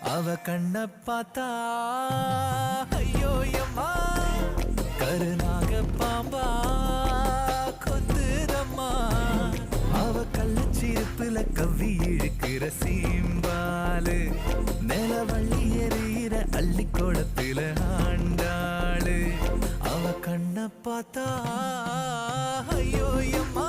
அவ கண்ண பார்த்தா ஐயோ எம்மா கருநாக பாம்பா கொத்துதம்மா. அவ கள்ளச்சிருப்புல கவ்வி இழுக்கிற சீம்பாலு நிலவள்ளி எறிகிற அள்ளி கோலத்துல ஆண்டாளு. அவ கண்ண பார்த்தா ஐயோ எம்மா